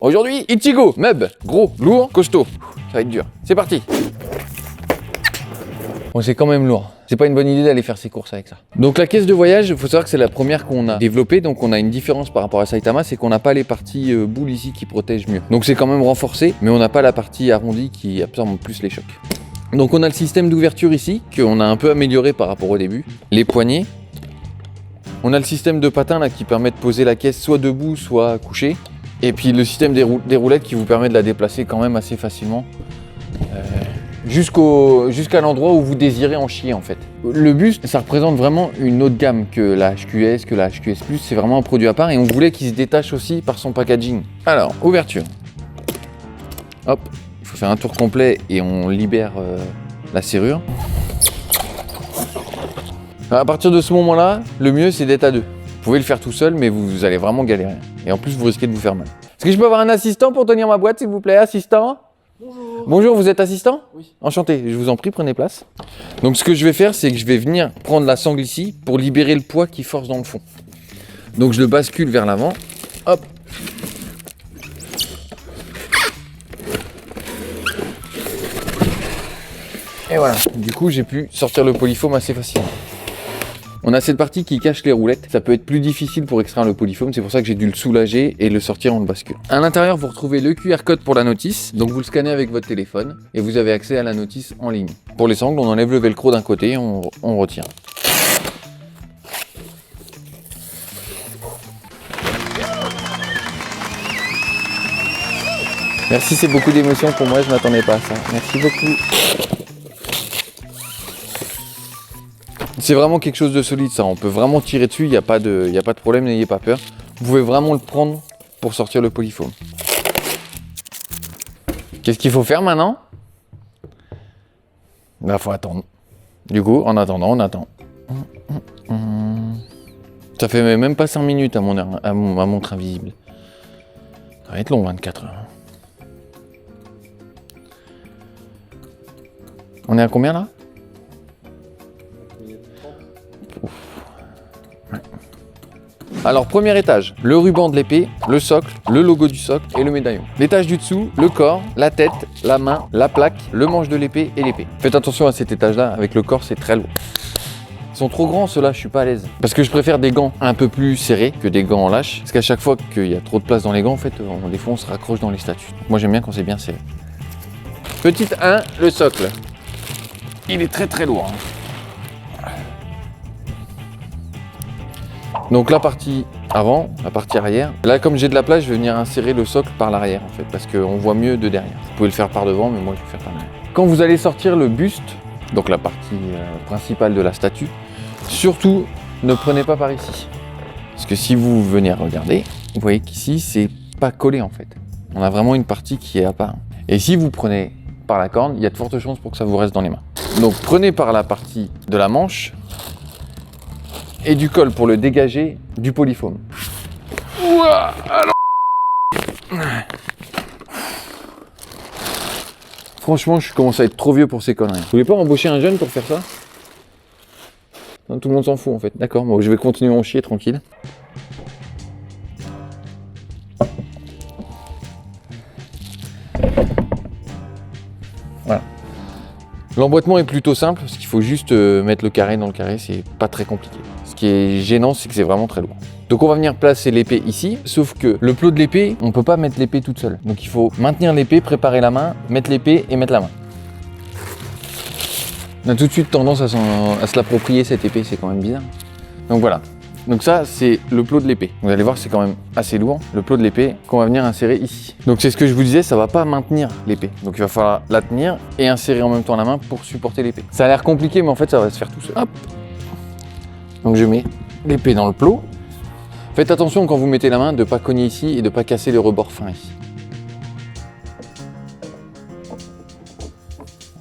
Aujourd'hui, Ichigo, meuble, gros, lourd, costaud. Ça va être dur. C'est parti. Bon, c'est quand même lourd. C'est pas une bonne idée d'aller faire ses courses avec ça. Donc la caisse de voyage, il faut savoir que c'est la première qu'on a développée. Donc on a une différence par rapport à Saitama, c'est qu'on n'a pas les parties boules ici qui protègent mieux. Donc c'est quand même renforcé, mais on n'a pas la partie arrondie qui absorbe plus les chocs. Donc on a le système d'ouverture ici, qu'on a un peu amélioré par rapport au début. Les poignées. On a le système de patin là qui permet de poser la caisse soit debout, soit couché. Et puis le système des roulettes qui vous permet de la déplacer quand même assez facilement. Jusqu'à l'endroit où vous désirez en chier en fait. Le buste, ça représente vraiment une autre gamme que la HQS, que la HQS+, c'est vraiment un produit à part et on voulait qu'il se détache aussi par son packaging. Alors, ouverture. Hop, il faut faire un tour complet et on libère la serrure. À partir de ce moment-là, le mieux c'est d'être à deux. Vous pouvez le faire tout seul, mais vous allez vraiment galérer. Et en plus, vous risquez de vous faire mal. Est-ce que je peux avoir un assistant pour tenir ma boîte, s'il vous plaît, assistant ? Bonjour. Bonjour, vous êtes assistant ? Oui. Enchanté, je vous en prie, prenez place. Donc ce que je vais faire, c'est que je vais venir prendre la sangle ici pour libérer le poids qui force dans le fond. Donc je le bascule vers l'avant. Hop. Et voilà. Du coup, j'ai pu sortir le polyfoam assez facilement. On a cette partie qui cache les roulettes. Ça peut être plus difficile pour extraire le polyfoam, c'est pour ça que j'ai dû le soulager et le sortir en le bascule. À l'intérieur, vous retrouvez le QR code pour la notice. Donc vous le scannez avec votre téléphone et vous avez accès à la notice en ligne. Pour les sangles, on enlève le velcro d'un côté et on retire. Merci, c'est beaucoup d'émotion pour moi, je m'attendais pas à ça. Merci beaucoup. C'est vraiment quelque chose de solide ça, on peut vraiment tirer dessus, il n'y a pas de problème, n'ayez pas peur. Vous pouvez vraiment le prendre pour sortir le polyfoam. Qu'est-ce qu'il faut faire maintenant ? Là, faut attendre. Du coup, en attendant, on attend. Ça fait même pas 5 minutes à ma montre invisible. Ça va être long, 24 heures. On est à combien là ? Alors premier étage, le ruban de l'épée, le socle, le logo du socle et le médaillon. L'étage du dessous, le corps, la tête, la main, la plaque, le manche de l'épée et l'épée. Faites attention à cet étage-là, avec le corps c'est très lourd. Ils sont trop grands ceux-là, je suis pas à l'aise. Parce que je préfère des gants un peu plus serrés que des gants en lâche. Parce qu'à chaque fois qu'il y a trop de place dans les gants, en fait, des fois on se raccroche dans les statues. Donc moi j'aime bien quand c'est bien serré. Petite 1, le socle. Il est très très lourd. Donc la partie avant, la partie arrière. Là, comme j'ai de la place, je vais venir insérer le socle par l'arrière en fait, parce qu'on voit mieux de derrière. Vous pouvez le faire par devant, mais moi je vais le faire par derrière. Quand vous allez sortir le buste, donc la partie principale de la statue, surtout ne prenez pas par ici. Parce que si vous venez regarder, vous voyez qu'ici c'est pas collé en fait. On a vraiment une partie qui est à part. Et si vous prenez par la corne, il y a de fortes chances pour que ça vous reste dans les mains. Donc prenez par la partie de la manche et du col pour le dégager du polyfoam. Ouah, alors... Franchement, je commence à être trop vieux pour ces conneries. Vous voulez pas embaucher un jeune pour faire ça ? Non, tout le monde s'en fout en fait. D'accord, bon, je vais continuer à en chier tranquille. Voilà. L'emboîtement est plutôt simple, parce qu'il faut juste mettre le carré dans le carré, c'est pas très compliqué. Ce qui est gênant, c'est que c'est vraiment très lourd. Donc on va venir placer l'épée ici, sauf que le plot de l'épée, on peut pas mettre l'épée toute seule. Donc il faut maintenir l'épée, préparer la main, mettre l'épée et mettre la main. On a tout de suite tendance à se l'approprier cette épée, c'est quand même bizarre. Donc voilà. Donc ça, c'est le plot de l'épée. Vous allez voir, c'est quand même assez lourd, le plot de l'épée qu'on va venir insérer ici. Donc c'est ce que je vous disais, ça va pas maintenir l'épée. Donc il va falloir la tenir et insérer en même temps la main pour supporter l'épée. Ça a l'air compliqué, mais en fait, ça va se faire tout seul. Hop. Donc je mets l'épée dans le plot. Faites attention quand vous mettez la main de ne pas cogner ici et de ne pas casser le rebord fin ici.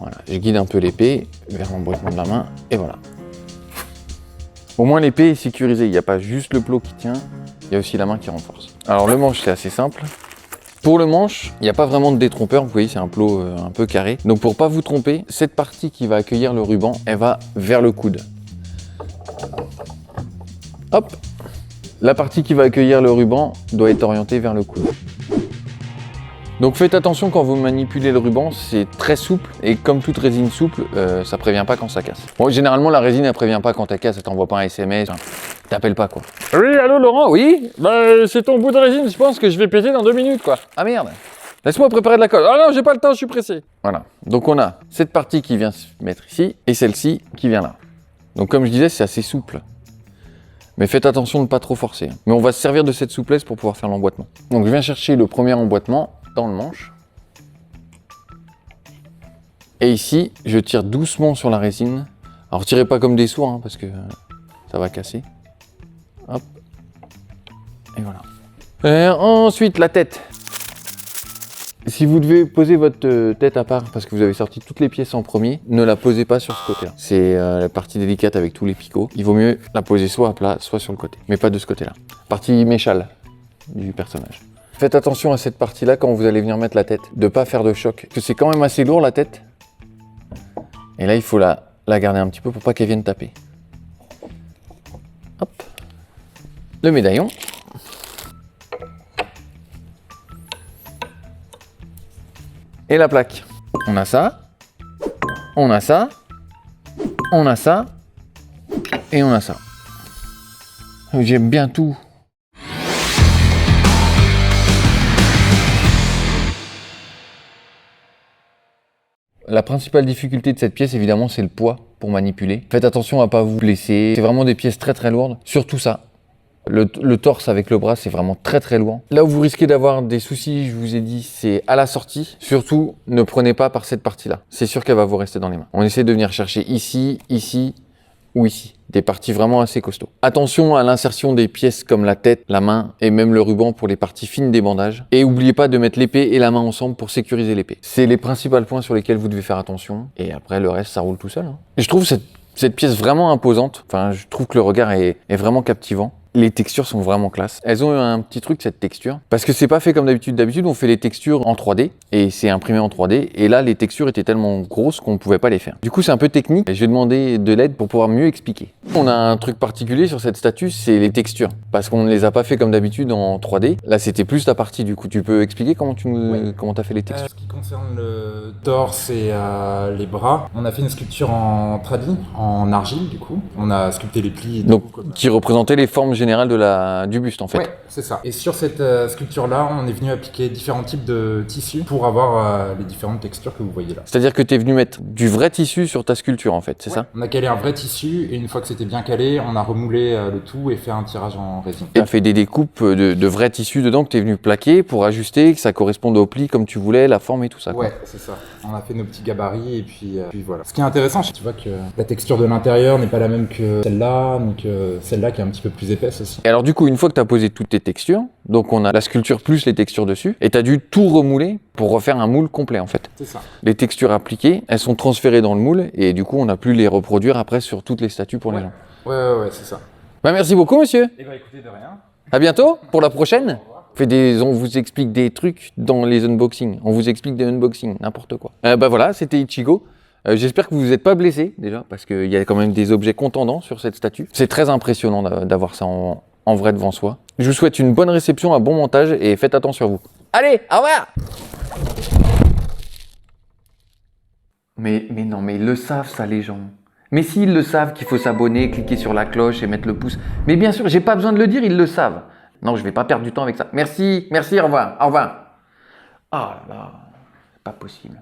Voilà, je guide un peu l'épée vers l'emboîtement de la main et voilà. Au moins l'épée est sécurisée, il n'y a pas juste le plot qui tient, il y a aussi la main qui renforce. Alors le manche c'est assez simple. Pour le manche, il n'y a pas vraiment de détrompeur, vous voyez c'est un plot un peu carré. Donc pour pas vous tromper, cette partie qui va accueillir le ruban, elle va vers le coude. Hop. La partie qui va accueillir le ruban doit être orientée vers le coude. Donc faites attention quand vous manipulez le ruban, c'est très souple et comme toute résine souple, ça prévient pas quand ça casse. Bon, généralement la résine elle prévient pas quand elle casse, elle t'envoie pas un SMS, t'appelles pas quoi. Oui, allô Laurent, oui, bah c'est ton bout de résine, je pense que je vais péter dans 2 minutes quoi. Ah merde, laisse-moi préparer de la colle. Ah non, j'ai pas le temps, je suis pressé. Voilà, donc on a cette partie qui vient se mettre ici et celle-ci qui vient là. Donc comme je disais, c'est assez souple. Mais faites attention de ne pas trop forcer. Mais on va se servir de cette souplesse pour pouvoir faire l'emboîtement. Donc je viens chercher le premier emboîtement dans le manche. Et ici, je tire doucement sur la résine. Alors tirez pas comme des sourds, hein, parce que ça va casser. Hop. Et voilà. Ensuite, la tête. Si vous devez poser votre tête à part parce que vous avez sorti toutes les pièces en premier, ne la posez pas sur ce côté-là. C'est la partie délicate avec tous les picots. Il vaut mieux la poser soit à plat, soit sur le côté. Mais pas de ce côté-là. Partie méchale du personnage. Faites attention à cette partie-là quand vous allez venir mettre la tête. De ne pas faire de choc. Parce que c'est quand même assez lourd la tête. Et là, il faut la garder un petit peu pour pas qu'elle vienne taper. Hop. Le médaillon. Et la plaque. On a ça, on a ça, on a ça, et on a ça. J'aime bien tout. La principale difficulté de cette pièce, évidemment, c'est le poids pour manipuler. Faites attention à ne pas vous blesser. C'est vraiment des pièces très très lourdes. Surtout ça. Le torse avec le bras, c'est vraiment très très lourd. Là où vous risquez d'avoir des soucis, je vous ai dit, c'est à la sortie. Surtout, ne prenez pas par cette partie-là. C'est sûr qu'elle va vous rester dans les mains. On essaie de venir chercher ici, ici ou ici. Des parties vraiment assez costauds. Attention à l'insertion des pièces comme la tête, la main et même le ruban pour les parties fines des bandages. Et n'oubliez pas de mettre l'épée et la main ensemble pour sécuriser l'épée. C'est les principaux points sur lesquels vous devez faire attention. Et après, le reste, ça roule tout seul. Hein. Et je trouve cette pièce vraiment imposante. Enfin, je trouve que le regard est vraiment captivant. Les textures sont vraiment classe. Elles ont un petit truc, cette texture. Parce que c'est pas fait comme d'habitude. D'habitude, on fait les textures en 3D et c'est imprimé en 3D. Et là, les textures étaient tellement grosses qu'on ne pouvait pas les faire. Du coup, c'est un peu technique. Je vais demander de l'aide pour pouvoir mieux expliquer. On a un truc particulier sur cette statue, c'est les textures. Parce qu'on ne les a pas fait comme d'habitude en 3D. Là, c'était plus ta partie. Du coup, tu peux expliquer comment t'as fait les textures? Ce qui concerne le torse et les bras, on a fait une sculpture en tradi, en argile du coup. On a sculpté les plis. Donc, qui représentait les formes générales du buste en fait. Ouais, c'est ça. Et sur cette sculpture-là, on est venu appliquer différents types de tissus pour avoir les différentes textures que vous voyez là. C'est-à-dire que tu es venu mettre du vrai tissu sur ta sculpture en fait, c'est ça? On a calé un vrai tissu et une fois que c'était bien calé, on a remoulé le tout et fait un tirage en résine. Tu as fait des découpes de vrais tissus dedans que tu es venu plaquer pour ajuster, que ça corresponde au pli comme tu voulais, la forme et tout ça. Quoi. Ouais, c'est ça. On a fait nos petits gabarits et puis voilà. Ce qui est intéressant, tu vois que la texture de l'intérieur n'est pas la même que celle-là, donc celle-là qui est un petit peu plus épaisse aussi. Et alors du coup, une fois que tu as posé toutes tes textures, donc on a la sculpture plus les textures dessus, et tu as dû tout remouler pour refaire un moule complet en fait. C'est ça. Les textures appliquées, elles sont transférées dans le moule, et du coup on a pu les reproduire après sur toutes les statues pour les gens. Ouais, c'est ça. Bah merci beaucoup monsieur. Et bah écoutez, de rien. À bientôt pour la prochaine. On vous explique des trucs dans les unboxings. On vous explique des unboxings, n'importe quoi. Bah voilà, c'était Ichigo. J'espère que vous vous êtes pas blessé déjà, parce qu'il y a quand même des objets contendants sur cette statue. C'est très impressionnant d'avoir ça en vrai devant soi. Je vous souhaite une bonne réception, un bon montage et faites attention à vous. Allez, au revoir. Mais non, mais ils le savent ça les gens. Mais s'ils le savent qu'il faut s'abonner, cliquer sur la cloche et mettre le pouce. Mais bien sûr, j'ai pas besoin de le dire, ils le savent. Non, je vais pas perdre du temps avec ça. Merci, au revoir, au revoir. Oh là là, pas possible.